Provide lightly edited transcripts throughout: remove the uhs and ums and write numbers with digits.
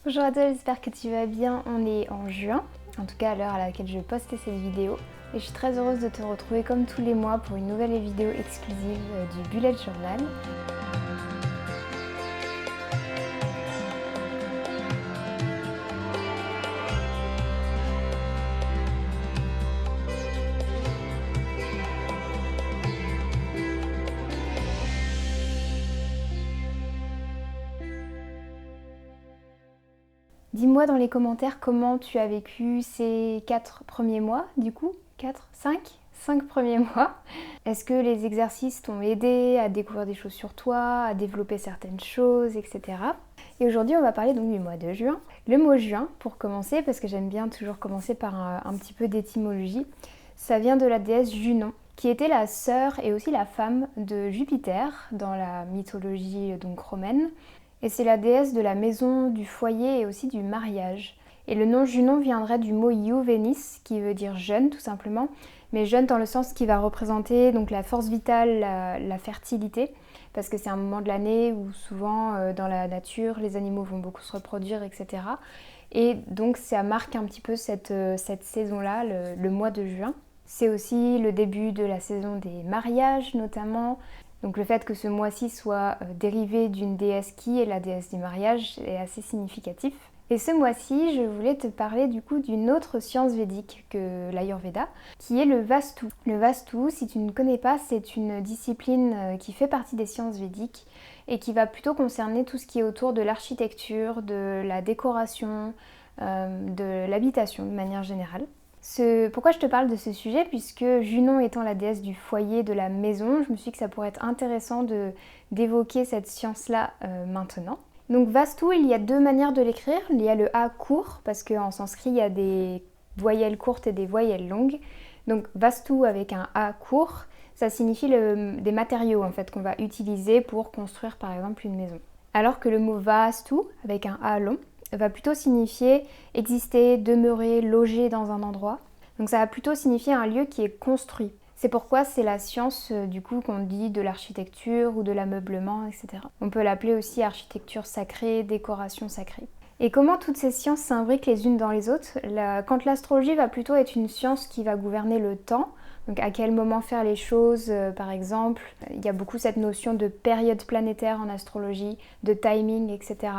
Bonjour à toi, j'espère que tu vas bien. On est en juin, en tout cas à l'heure à laquelle je postais cette vidéo. Et je suis très heureuse de te retrouver comme tous les mois pour une nouvelle vidéo exclusive du Bullet Journal. Dis-moi dans les commentaires comment tu as vécu ces 4 premiers mois, du coup 4, 5 premiers mois. Est-ce que les exercices t'ont aidé à découvrir des choses sur toi, à développer certaines choses, etc. Et aujourd'hui on va parler donc du mois de juin. Le mot juin pour commencer, parce que j'aime bien toujours commencer par un petit peu d'étymologie, ça vient de la déesse Junon, qui était la sœur et aussi la femme de Jupiter dans la mythologie donc romaine. Et c'est la déesse de la maison, du foyer et aussi du mariage. Et le nom Junon viendrait du mot Juvenis, qui veut dire jeune tout simplement, mais jeune dans le sens qui va représenter donc la force vitale, la fertilité, parce que c'est un moment de l'année où souvent dans la nature les animaux vont beaucoup se reproduire, etc. Et donc ça marque un petit peu cette saison-là, le mois de juin. C'est aussi le début de la saison des mariages notamment. Donc le fait que ce mois-ci soit dérivé d'une déesse qui est la déesse du mariage est assez significatif. Et ce mois-ci, je voulais te parler du coup d'une autre science védique que l'Ayurveda, qui est le Vastu. Le Vastu, si tu ne connais pas, c'est une discipline qui fait partie des sciences védiques et qui va plutôt concerner tout ce qui est autour de l'architecture, de la décoration, de l'habitation de manière générale. Pourquoi je te parle de ce sujet? Puisque Junon étant la déesse du foyer, de la maison, je me suis dit que ça pourrait être intéressant d'évoquer cette science-là maintenant. Donc Vastu, il y a deux manières de l'écrire. Il y a le A court, parce qu'en sanskrit, il y a des voyelles courtes et des voyelles longues. Donc Vastu avec un A court, ça signifie des matériaux en fait qu'on va utiliser pour construire par exemple une maison. Alors que le mot Vastu avec un A long, va plutôt signifier exister, demeurer, loger dans un endroit. Donc ça va plutôt signifier un lieu qui est construit. C'est pourquoi c'est la science du coup qu'on dit de l'architecture ou de l'ameublement, etc. On peut l'appeler aussi architecture sacrée, décoration sacrée. Et comment toutes ces sciences s'imbriquent les unes dans les autres? Quand l'astrologie va plutôt être une science qui va gouverner le temps, donc à quel moment faire les choses, par exemple. Il y a beaucoup cette notion de période planétaire en astrologie, de timing, etc.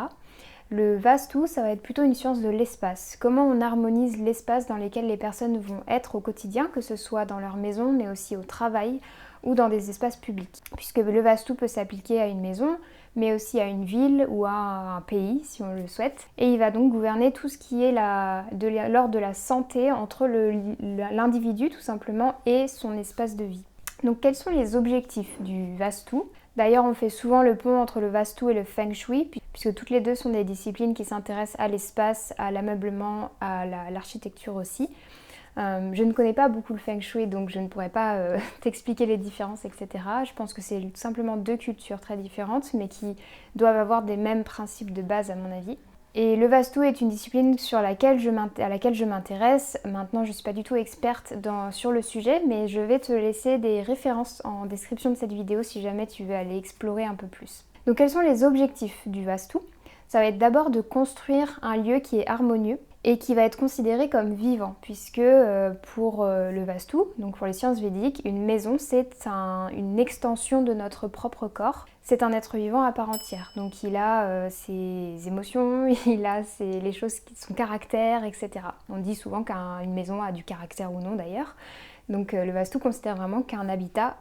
Le Vastu, ça va être plutôt une science de l'espace. Comment on harmonise l'espace dans lequel les personnes vont être au quotidien, que ce soit dans leur maison, mais aussi au travail ou dans des espaces publics. Puisque le Vastu peut s'appliquer à une maison, mais aussi à une ville ou à un pays, si on le souhaite. Et il va donc gouverner tout ce qui est l'ordre de la santé entre l'individu, tout simplement, et son espace de vie. Donc quels sont les objectifs du Vastu? D'ailleurs, on fait souvent le pont entre le Vastu et le Feng Shui, puisque toutes les deux sont des disciplines qui s'intéressent à l'espace, à l'ameublement, à l'architecture aussi. Je ne connais pas beaucoup le Feng Shui, donc je ne pourrais pas t'expliquer les différences, etc. Je pense que c'est tout simplement deux cultures très différentes, mais qui doivent avoir des mêmes principes de base à mon avis. Et le Vastu est une discipline à laquelle je m'intéresse. Maintenant, je ne suis pas du tout experte sur le sujet, mais je vais te laisser des références en description de cette vidéo si jamais tu veux aller explorer un peu plus. Donc quels sont les objectifs du Vastu? Ça va être d'abord de construire un lieu qui est harmonieux et qui va être considéré comme vivant, puisque pour le Vastu, donc pour les sciences védiques, une maison c'est une extension de notre propre corps. C'est un être vivant à part entière, donc il a ses émotions, il a les choses, son caractère, etc. On dit souvent qu'une maison a du caractère ou non d'ailleurs. Donc le Vastu considère vraiment qu'un habitat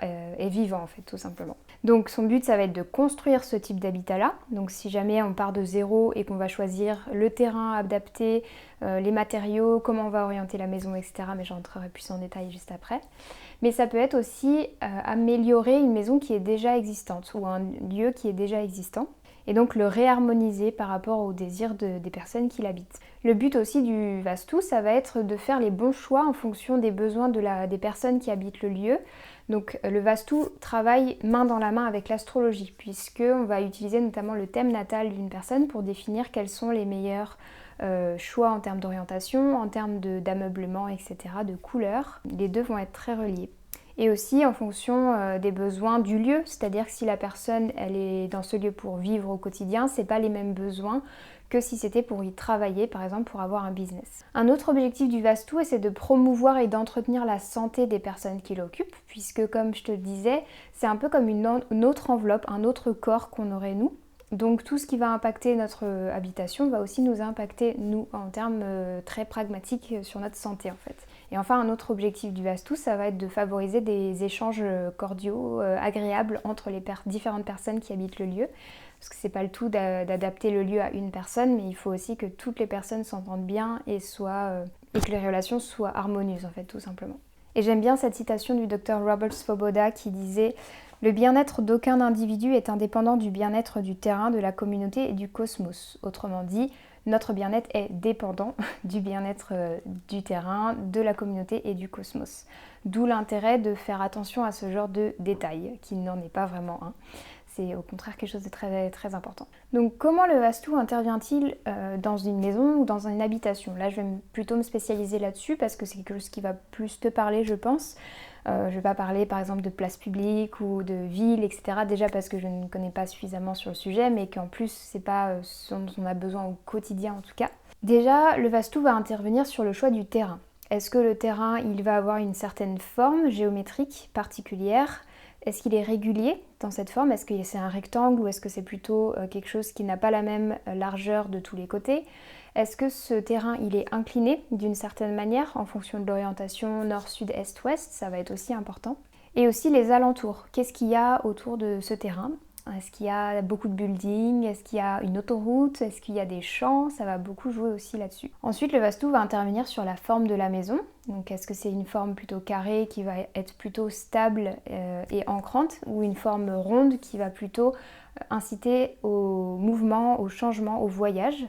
est vivant en fait, tout simplement. Donc son but ça va être de construire ce type d'habitat-là. Donc si jamais on part de zéro et qu'on va choisir le terrain adapté, les matériaux, comment on va orienter la maison, etc. Mais j'entrerai plus en détail juste après. Mais ça peut être aussi améliorer une maison qui est déjà existante ou un lieu qui est déjà existant. Et donc le réharmoniser par rapport aux désirs des personnes qui l'habitent. Le but aussi du Vastu, ça va être de faire les bons choix en fonction des besoins des personnes qui habitent le lieu. Donc le Vastu travaille main dans la main avec l'astrologie, puisqu'on va utiliser notamment le thème natal d'une personne pour définir quels sont les meilleurs choix en termes d'orientation, en termes d'ameublement, etc., de couleurs. Les deux vont être très reliés. Et aussi en fonction des besoins du lieu, c'est-à-dire que si la personne elle est dans ce lieu pour vivre au quotidien, c'est pas les mêmes besoins que si c'était pour y travailler, par exemple pour avoir un business. Un autre objectif du Vastu, c'est de promouvoir et d'entretenir la santé des personnes qui l'occupent, puisque comme je te le disais, c'est un peu comme une autre enveloppe, un autre corps qu'on aurait nous. Donc tout ce qui va impacter notre habitation va aussi nous impacter, nous, en termes très pragmatiques sur notre santé en fait. Et enfin, un autre objectif du Vastu, ça va être de favoriser des échanges cordiaux, agréables entre les différentes personnes qui habitent le lieu. Parce que c'est pas le tout d'adapter le lieu à une personne, mais il faut aussi que toutes les personnes s'entendent bien et que les relations soient harmonieuses en fait, tout simplement. Et j'aime bien cette citation du docteur Robert Svoboda qui disait « Le bien-être d'aucun individu est indépendant du bien-être du terrain, de la communauté et du cosmos. » Autrement dit, notre bien-être est dépendant du bien-être du terrain, de la communauté et du cosmos. D'où l'intérêt de faire attention à ce genre de détails, qui n'en est pas vraiment un. C'est au contraire quelque chose de très, très important. Donc comment le Vastu intervient-il dans une maison ou dans une habitation? Là je vais plutôt me spécialiser là-dessus parce que c'est quelque chose qui va plus te parler je pense. Je ne vais pas parler par exemple de place publique ou de ville, etc. Déjà parce que je ne connais pas suffisamment sur le sujet, mais qu'en plus c'est pas ce dont on a besoin au quotidien en tout cas. Déjà, le Vastu va intervenir sur le choix du terrain. Est-ce que le terrain il va avoir une certaine forme géométrique particulière? Est-ce qu'il est régulier dans cette forme? Est-ce que c'est un rectangle ou est-ce que c'est plutôt quelque chose qui n'a pas la même largeur de tous les côtés? Est-ce que ce terrain il est incliné d'une certaine manière en fonction de l'orientation nord, sud, est, ouest? Ça va être aussi important. Et aussi les alentours. Qu'est-ce qu'il y a autour de ce terrain? Est-ce qu'il y a beaucoup de buildings? Est-ce qu'il y a une autoroute? Est-ce qu'il y a des champs? Ça va beaucoup jouer aussi là-dessus. Ensuite, le Vastu va intervenir sur la forme de la maison. Donc, est-ce que c'est une forme plutôt carrée qui va être plutôt stable et ancrante ou une forme ronde qui va plutôt inciter au mouvement, au changement, au voyage?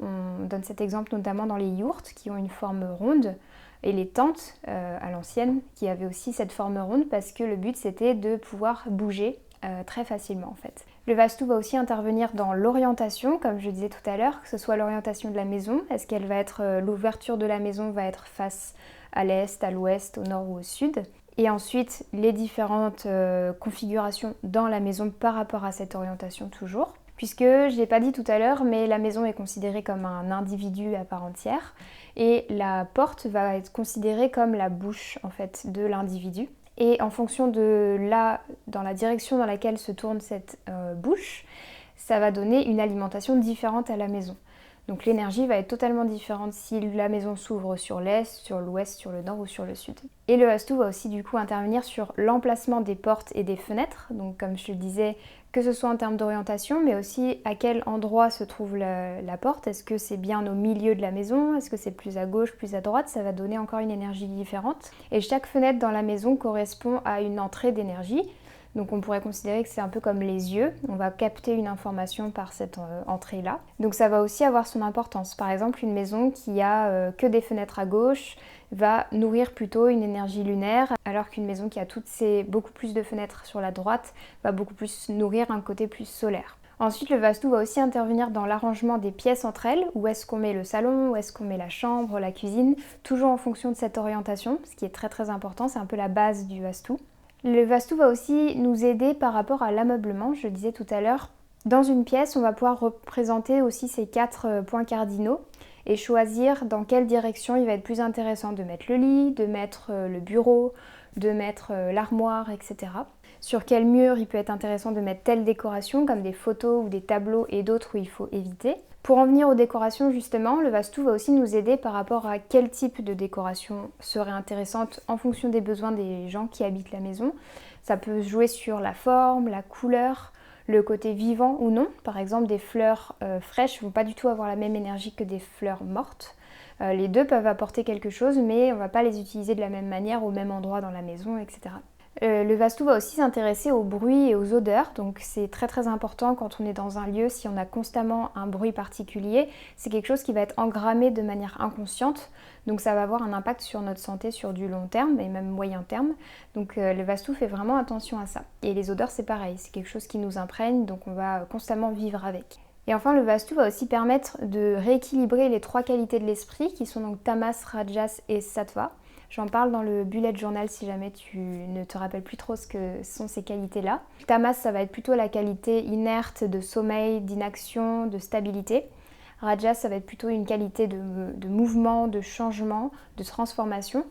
On donne cet exemple notamment dans les yourtes qui ont une forme ronde et les tentes à l'ancienne qui avaient aussi cette forme ronde parce que le but c'était de pouvoir bouger très facilement en fait. Le Vastu va aussi intervenir dans l'orientation, comme je disais tout à l'heure, que ce soit l'orientation de la maison, est-ce qu'elle va être, l'ouverture de la maison va être face à l'est, à l'ouest, au nord ou au sud, et ensuite les différentes configurations dans la maison par rapport à cette orientation toujours. Puisque, je ne l'ai pas dit tout à l'heure, mais la maison est considérée comme un individu à part entière et la porte va être considérée comme la bouche en fait de l'individu. Et en fonction de dans la direction dans laquelle se tourne cette bouche, ça va donner une alimentation différente à la maison. Donc l'énergie va être totalement différente si la maison s'ouvre sur l'est, sur l'ouest, sur le nord ou sur le sud. Et le Vastu va aussi du coup intervenir sur l'emplacement des portes et des fenêtres. Donc comme je te le disais, que ce soit en termes d'orientation, mais aussi à quel endroit se trouve la porte. Est-ce que c'est bien au milieu de la maison? Est-ce que c'est plus à gauche, plus à droite? Ça va donner encore une énergie différente. Et chaque fenêtre dans la maison correspond à une entrée d'énergie. Donc on pourrait considérer que c'est un peu comme les yeux, on va capter une information par cette entrée-là. Donc ça va aussi avoir son importance. Par exemple, une maison qui a que des fenêtres à gauche va nourrir plutôt une énergie lunaire, alors qu'une maison qui a beaucoup plus de fenêtres sur la droite va beaucoup plus nourrir un côté plus solaire. Ensuite, le Vastu va aussi intervenir dans l'arrangement des pièces entre elles. Où est-ce qu'on met le salon, où est-ce qu'on met la chambre, la cuisine, toujours en fonction de cette orientation, ce qui est très très important, c'est un peu la base du Vastu. Le Vastu va aussi nous aider par rapport à l'ameublement, je le disais tout à l'heure. Dans une pièce, on va pouvoir représenter aussi ces 4 points cardinaux et choisir dans quelle direction il va être plus intéressant de mettre le lit, de mettre le bureau, de mettre l'armoire, etc. Sur quel mur il peut être intéressant de mettre telle décoration comme des photos ou des tableaux et d'autres où il faut éviter. Pour en venir aux décorations justement, le Vastu va aussi nous aider par rapport à quel type de décoration serait intéressante en fonction des besoins des gens qui habitent la maison. Ça peut jouer sur la forme, la couleur, le côté vivant ou non. Par exemple, des fleurs fraîches ne vont pas du tout avoir la même énergie que des fleurs mortes. Les deux peuvent apporter quelque chose, mais on ne va pas les utiliser de la même manière au même endroit dans la maison, etc. Le Vastu va aussi s'intéresser aux bruits et aux odeurs, donc c'est très très important quand on est dans un lieu, si on a constamment un bruit particulier, c'est quelque chose qui va être engrammé de manière inconsciente, donc ça va avoir un impact sur notre santé sur du long terme et même moyen terme, donc le Vastu fait vraiment attention à ça. Et les odeurs c'est pareil, c'est quelque chose qui nous imprègne, donc on va constamment vivre avec. Et enfin, le Vastu va aussi permettre de rééquilibrer les 3 qualités de l'esprit qui sont donc Tamas, Rajas et Sattva. J'en parle dans le bullet journal si jamais tu ne te rappelles plus trop ce que sont ces qualités-là. Tamas, ça va être plutôt la qualité inerte de sommeil, d'inaction, de stabilité. Rajas, ça va être plutôt une qualité de mouvement, de changement, de transformation,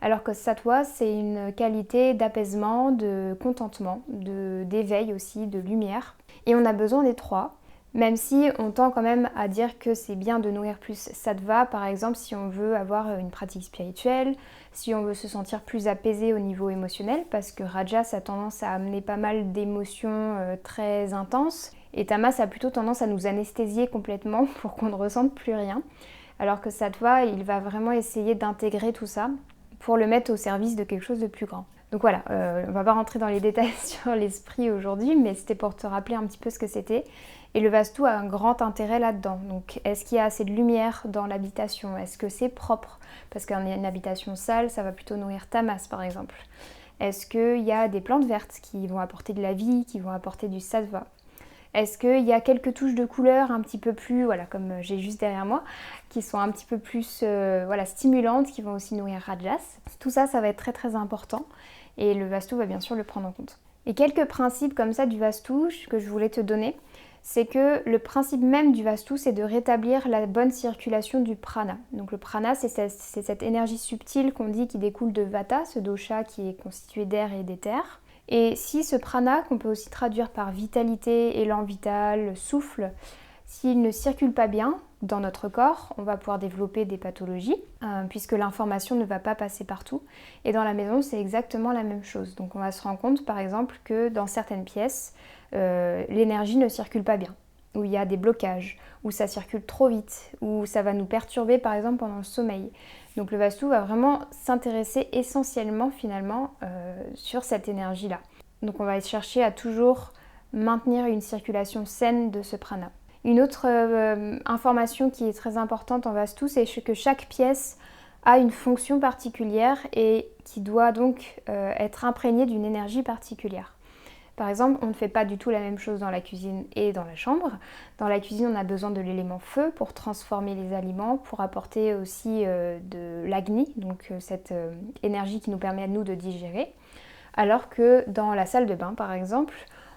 alors que Sattva, c'est une qualité d'apaisement, de contentement, d'éveil aussi, de lumière. Et on a besoin des trois, même si on tend quand même à dire que c'est bien de nourrir plus Sattva, par exemple si on veut avoir une pratique spirituelle, si on veut se sentir plus apaisé au niveau émotionnel, parce que Rajas a tendance à amener pas mal d'émotions très intenses, et Tamas a plutôt tendance à nous anesthésier complètement pour qu'on ne ressente plus rien, alors que Sattva, il va vraiment essayer d'intégrer tout ça pour le mettre au service de quelque chose de plus grand. Donc voilà, on va pas rentrer dans les détails sur l'esprit aujourd'hui, mais c'était pour te rappeler un petit peu ce que c'était. Et le Vastu a un grand intérêt là-dedans. Donc est-ce qu'il y a assez de lumière dans l'habitation? Est-ce que c'est propre? Parce qu'une habitation sale, ça va plutôt nourrir Tamas par exemple. Est-ce qu'il y a des plantes vertes qui vont apporter de la vie, qui vont apporter du Sattva? Est-ce qu'il y a quelques touches de couleur un petit peu plus, voilà, comme j'ai juste derrière moi, qui sont un petit peu plus stimulantes, qui vont aussi nourrir Rajas? Tout ça, ça va être très très important et le Vastu va bien sûr le prendre en compte. Et quelques principes comme ça du Vastu que je voulais te donner, c'est que le principe même du Vastu, c'est de rétablir la bonne circulation du prana. Donc le prana, c'est cette énergie subtile qu'on dit qui découle de Vata, ce dosha qui est constitué d'air et d'éther. Et si ce prana, qu'on peut aussi traduire par vitalité, élan vital, souffle, s'il ne circule pas bien dans notre corps, on va pouvoir développer des pathologies, puisque l'information ne va pas passer partout. Et dans la maison, c'est exactement la même chose. Donc on va se rendre compte, par exemple, que dans certaines pièces, l'énergie ne circule pas bien, où il y a des blocages, où ça circule trop vite, où ça va nous perturber, par exemple, pendant le sommeil. Donc le Vastu va vraiment s'intéresser essentiellement finalement sur cette énergie-là. Donc on va chercher à toujours maintenir une circulation saine de ce prana. Une autre information qui est très importante en Vastu, c'est que chaque pièce a une fonction particulière et qui doit donc être imprégnée d'une énergie particulière. Par exemple, on ne fait pas du tout la même chose dans la cuisine et dans la chambre. Dans la cuisine, on a besoin de l'élément feu pour transformer les aliments, pour apporter aussi de l'agni, donc cette énergie qui nous permet à nous de digérer. Alors que dans la salle de bain, par exemple,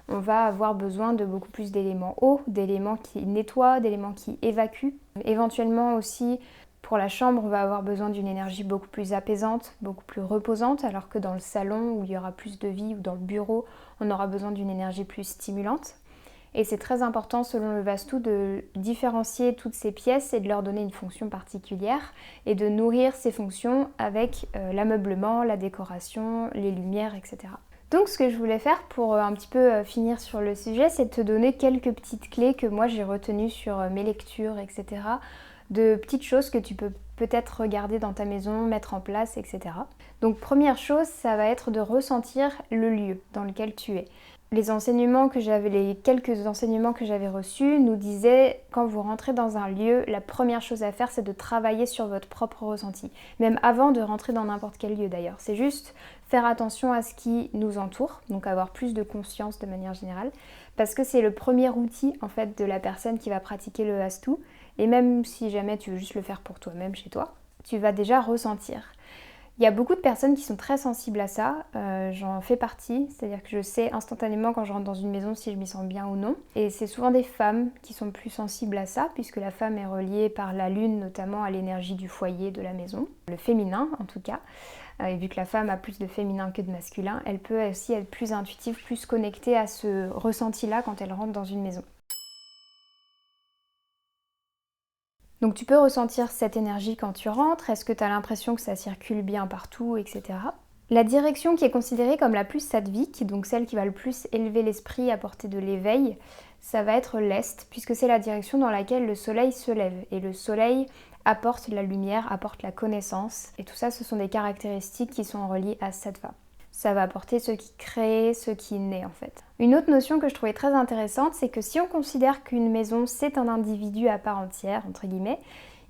on va avoir besoin de beaucoup plus d'éléments eau, d'éléments qui nettoient, d'éléments qui évacuent. Éventuellement aussi, pour la chambre, on va avoir besoin d'une énergie beaucoup plus apaisante, beaucoup plus reposante, alors que dans le salon où il y aura plus de vie ou dans le bureau, on aura besoin d'une énergie plus stimulante. Et c'est très important selon le Vastu de différencier toutes ces pièces et de leur donner une fonction particulière et de nourrir ces fonctions avec l'ameublement, la décoration, les lumières, etc. Donc ce que je voulais faire pour un petit peu finir sur le sujet, c'est de te donner quelques petites clés que moi j'ai retenues sur mes lectures, etc. De petites choses que tu peux peut-être regarder dans ta maison, mettre en place, etc. Donc première chose, ça va être de ressentir le lieu dans lequel tu es. Les quelques enseignements que j'avais reçus nous disaient quand vous rentrez dans un lieu, la première chose à faire c'est de travailler sur votre propre ressenti. Même avant de rentrer dans n'importe quel lieu d'ailleurs. C'est juste faire attention à ce qui nous entoure, donc avoir plus de conscience de manière générale, parce que c'est le premier outil en fait de la personne qui va pratiquer le Vastu. Et même si jamais tu veux juste le faire pour toi-même chez toi, tu vas déjà ressentir. Il y a beaucoup de personnes qui sont très sensibles à ça, j'en fais partie, c'est-à-dire que je sais instantanément quand je rentre dans une maison si je m'y sens bien ou non. Et c'est souvent des femmes qui sont plus sensibles à ça, puisque la femme est reliée par la lune notamment à l'énergie du foyer, de la maison, le féminin en tout cas. Et vu que la femme a plus de féminin que de masculin, elle peut aussi être plus intuitive, plus connectée à ce ressenti-là quand elle rentre dans une maison. Donc tu peux ressentir cette énergie quand tu rentres, est-ce que tu as l'impression que ça circule bien partout, etc. La direction qui est considérée comme la plus satvique, donc celle qui va le plus élever l'esprit, apporter de l'éveil, ça va être l'Est, puisque c'est la direction dans laquelle le soleil se lève. Et le soleil apporte la lumière, apporte la connaissance, et tout ça ce sont des caractéristiques qui sont reliées à Sattva. Ça va apporter ce qui crée, ce qui naît en fait. Une autre notion que je trouvais très intéressante, c'est que si on considère qu'une maison c'est un individu à part entière, entre guillemets,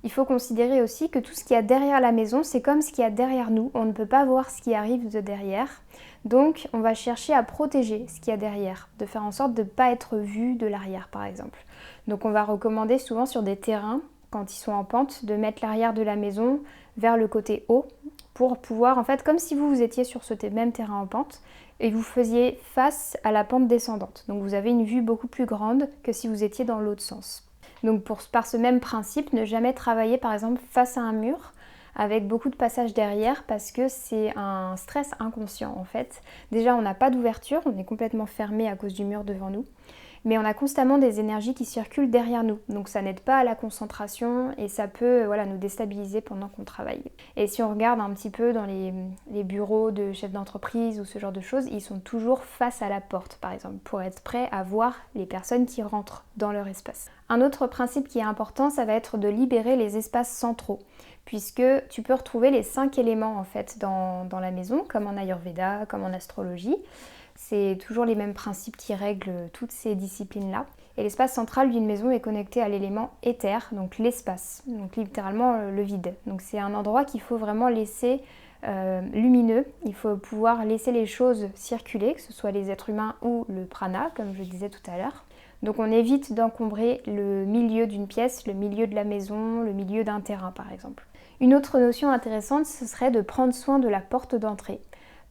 il faut considérer aussi que tout ce qu'il y a derrière la maison, c'est comme ce qu'il y a derrière nous. On ne peut pas voir ce qui arrive de derrière. Donc on va chercher à protéger ce qu'il y a derrière, de faire en sorte de ne pas être vu de l'arrière par exemple. Donc on va recommander souvent sur des terrains, quand ils sont en pente, de mettre l'arrière de la maison vers le côté haut, pour pouvoir, en fait, comme si vous étiez sur ce même terrain en pente et vous faisiez face à la pente descendante. Donc vous avez une vue beaucoup plus grande que si vous étiez dans l'autre sens. Donc par ce même principe, ne jamais travailler par exemple face à un mur avec beaucoup de passages derrière parce que c'est un stress inconscient en fait. Déjà on n'a pas d'ouverture, on est complètement fermé à cause du mur devant nous. Mais on a constamment des énergies qui circulent derrière nous. Donc ça n'aide pas à la concentration et ça peut nous déstabiliser pendant qu'on travaille. Et si on regarde un petit peu dans les bureaux de chefs d'entreprise ou ce genre de choses, ils sont toujours face à la porte par exemple, pour être prêts à voir les personnes qui rentrent dans leur espace. Un autre principe qui est important, ça va être de libérer les espaces centraux. Puisque tu peux retrouver les 5 éléments en fait dans la maison, comme en Ayurveda, comme en astrologie. C'est toujours les mêmes principes qui règlent toutes ces disciplines-là. Et l'espace central d'une maison est connecté à l'élément éther, donc l'espace, donc littéralement le vide. Donc c'est un endroit qu'il faut vraiment laisser lumineux. Il faut pouvoir laisser les choses circuler, que ce soit les êtres humains ou le prana, comme je disais tout à l'heure. Donc on évite d'encombrer le milieu d'une pièce, le milieu de la maison, le milieu d'un terrain par exemple. Une autre notion intéressante, ce serait de prendre soin de la porte d'entrée.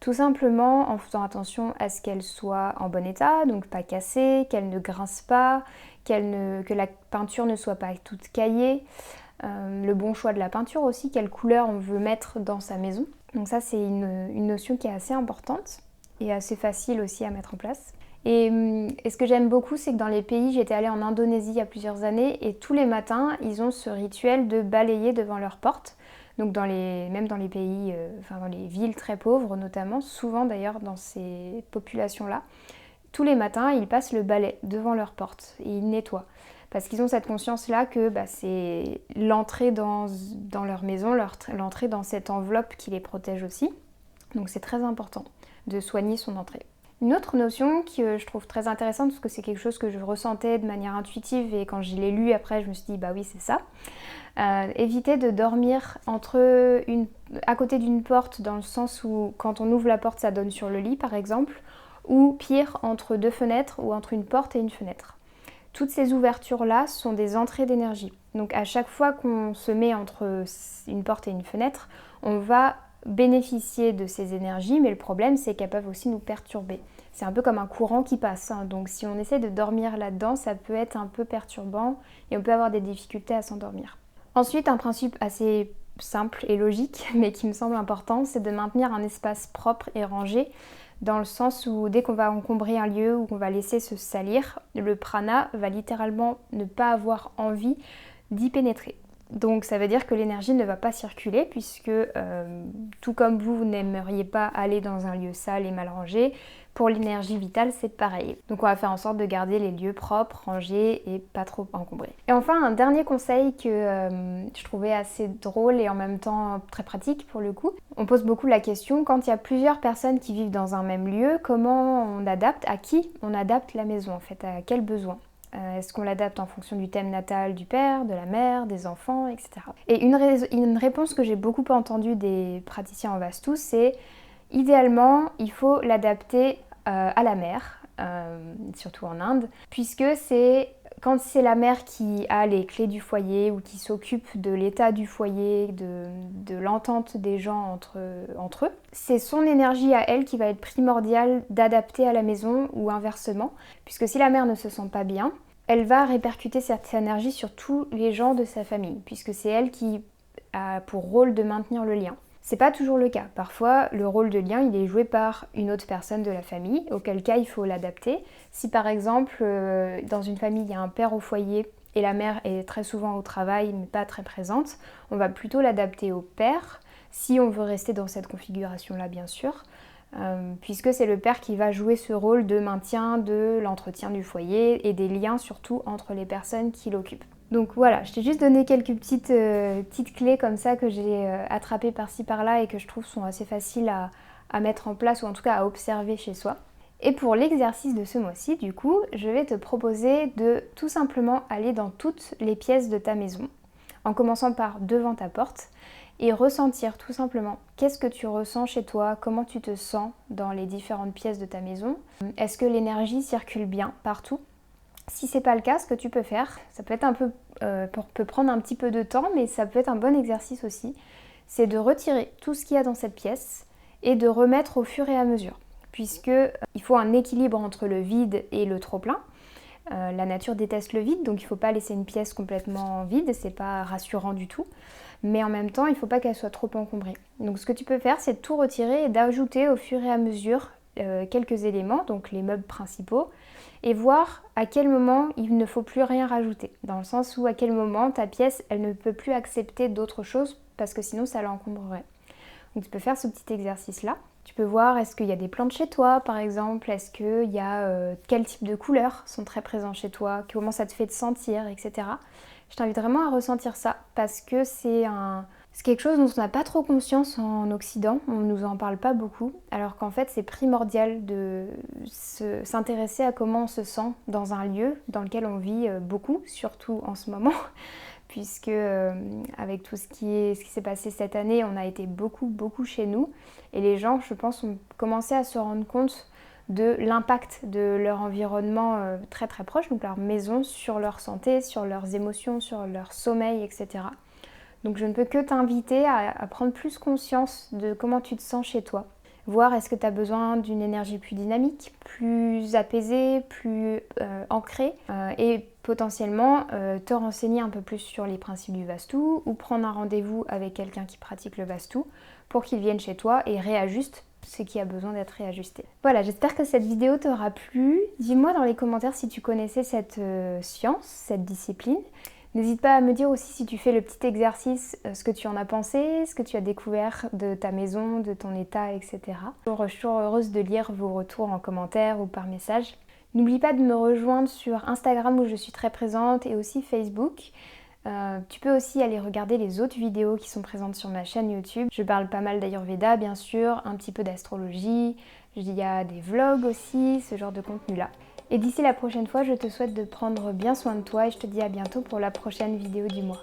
Tout simplement en faisant attention à ce qu'elle soit en bon état, donc pas cassée, qu'elle ne grince pas, que la peinture ne soit pas toute caillée, le bon choix de la peinture aussi, quelle couleur on veut mettre dans sa maison. Donc ça c'est une notion qui est assez importante et assez facile aussi à mettre en place. Et ce que j'aime beaucoup, c'est que dans les pays, j'étais allée en Indonésie il y a plusieurs années et tous les matins, ils ont ce rituel de balayer devant leur porte. Donc même dans les pays, dans les villes très pauvres notamment, souvent d'ailleurs dans ces populations-là, tous les matins, ils passent le balai devant leur porte et ils nettoient. Parce qu'ils ont cette conscience-là que c'est l'entrée dans leur maison, l'entrée dans cette enveloppe qui les protège aussi. Donc c'est très important de soigner son entrée. Une autre notion que je trouve très intéressante, parce que c'est quelque chose que je ressentais de manière intuitive et quand je l'ai lu après, je me suis dit bah oui c'est ça. Éviter de dormir à côté d'une porte dans le sens où quand on ouvre la porte ça donne sur le lit par exemple, ou pire entre deux fenêtres ou entre une porte et une fenêtre. Toutes ces ouvertures-là sont des entrées d'énergie. Donc à chaque fois qu'on se met entre une porte et une fenêtre, on va bénéficier de ces énergies, mais le problème c'est qu'elles peuvent aussi nous perturber. C'est un peu comme un courant qui passe, donc si on essaie de dormir là-dedans, ça peut être un peu perturbant et on peut avoir des difficultés à s'endormir. Ensuite, un principe assez simple et logique, mais qui me semble important, c'est de maintenir un espace propre et rangé, dans le sens où dès qu'on va encombrer un lieu ou qu'on va laisser se salir, le prana va littéralement ne pas avoir envie d'y pénétrer. Donc ça veut dire que l'énergie ne va pas circuler puisque tout comme vous n'aimeriez pas aller dans un lieu sale et mal rangé, pour l'énergie vitale c'est pareil. Donc on va faire en sorte de garder les lieux propres, rangés et pas trop encombrés. Et enfin un dernier conseil que je trouvais assez drôle et en même temps très pratique pour le coup. On pose beaucoup la question quand il y a plusieurs personnes qui vivent dans un même lieu, comment on adapte, à qui on adapte la maison en fait, à quels besoins. Est-ce qu'on l'adapte en fonction du thème natal du père, de la mère, des enfants, etc. Et une réponse que j'ai beaucoup entendue des praticiens en Vastu, c'est idéalement, il faut l'adapter à la mère, surtout en Inde, puisque quand c'est la mère qui a les clés du foyer ou qui s'occupe de l'état du foyer, de l'entente des gens entre eux, c'est son énergie à elle qui va être primordiale d'adapter à la maison ou inversement, puisque si la mère ne se sent pas bien, elle va répercuter cette énergie sur tous les gens de sa famille, puisque c'est elle qui a pour rôle de maintenir le lien. C'est pas toujours le cas. Parfois, le rôle de lien, il est joué par une autre personne de la famille, auquel cas il faut l'adapter. Si par exemple, dans une famille, il y a un père au foyer et la mère est très souvent au travail mais pas très présente, on va plutôt l'adapter au père, si on veut rester dans cette configuration-là bien sûr, puisque c'est le père qui va jouer ce rôle de maintien de l'entretien du foyer et des liens surtout entre les personnes qui l'occupent. Donc voilà, je t'ai juste donné quelques petites clés comme ça que j'ai attrapées par-ci par-là et que je trouve sont assez faciles à mettre en place ou en tout cas à observer chez soi. Et pour l'exercice de ce mois-ci, du coup, je vais te proposer de tout simplement aller dans toutes les pièces de ta maison, en commençant par devant ta porte, et ressentir tout simplement qu'est-ce que tu ressens chez toi, comment tu te sens dans les différentes pièces de ta maison. Est-ce que l'énergie circule bien partout ? Si c'est pas le cas, ce que tu peux faire, ça peut être peut prendre un petit peu de temps, mais ça peut être un bon exercice aussi, c'est de retirer tout ce qu'il y a dans cette pièce et de remettre au fur et à mesure, puisque il faut un équilibre entre le vide et le trop-plein. La nature déteste le vide, donc il ne faut pas laisser une pièce complètement vide, c'est pas rassurant du tout. Mais en même temps, il ne faut pas qu'elle soit trop encombrée. Donc ce que tu peux faire, c'est de tout retirer et d'ajouter au fur et à mesure quelques éléments, donc les meubles principaux, et voir à quel moment il ne faut plus rien rajouter. Dans le sens où à quel moment ta pièce, elle ne peut plus accepter d'autres choses parce que sinon ça l'encombrerait. Donc tu peux faire ce petit exercice-là. Tu peux voir est-ce qu'il y a des plantes chez toi par exemple, est-ce qu'il y a quel type de couleurs sont très présents chez toi, comment ça te fait te sentir, etc. Je t'invite vraiment à ressentir ça parce que c'est quelque chose dont on n'a pas trop conscience en Occident, on ne nous en parle pas beaucoup, alors qu'en fait c'est primordial de s'intéresser à comment on se sent dans un lieu dans lequel on vit beaucoup, surtout en ce moment. Puisque avec tout ce qui s'est passé cette année, on a été beaucoup chez nous et les gens, je pense, ont commencé à se rendre compte de l'impact de leur environnement très proche, donc leur maison, sur leur santé, sur leurs émotions, sur leur sommeil, etc. Donc je ne peux que t'inviter à prendre plus conscience de comment tu te sens chez toi. Voir est-ce que tu as besoin d'une énergie plus dynamique, plus apaisée, plus ancrée et potentiellement te renseigner un peu plus sur les principes du Vastu ou prendre un rendez-vous avec quelqu'un qui pratique le Vastu pour qu'il vienne chez toi et réajuste ce qui a besoin d'être réajusté. Voilà, j'espère que cette vidéo t'aura plu. Dis-moi dans les commentaires si tu connaissais cette science, cette discipline. N'hésite pas à me dire aussi si tu fais le petit exercice, ce que tu en as pensé, ce que tu as découvert de ta maison, de ton état, etc. Je suis toujours heureuse de lire vos retours en commentaire ou par message. N'oublie pas de me rejoindre sur Instagram où je suis très présente et aussi Facebook. Tu peux aussi aller regarder les autres vidéos qui sont présentes sur ma chaîne YouTube. Je parle pas mal d'Ayurveda bien sûr, un petit peu d'astrologie, il y a des vlogs aussi, ce genre de contenu là. Et d'ici la prochaine fois, je te souhaite de prendre bien soin de toi et je te dis à bientôt pour la prochaine vidéo du mois.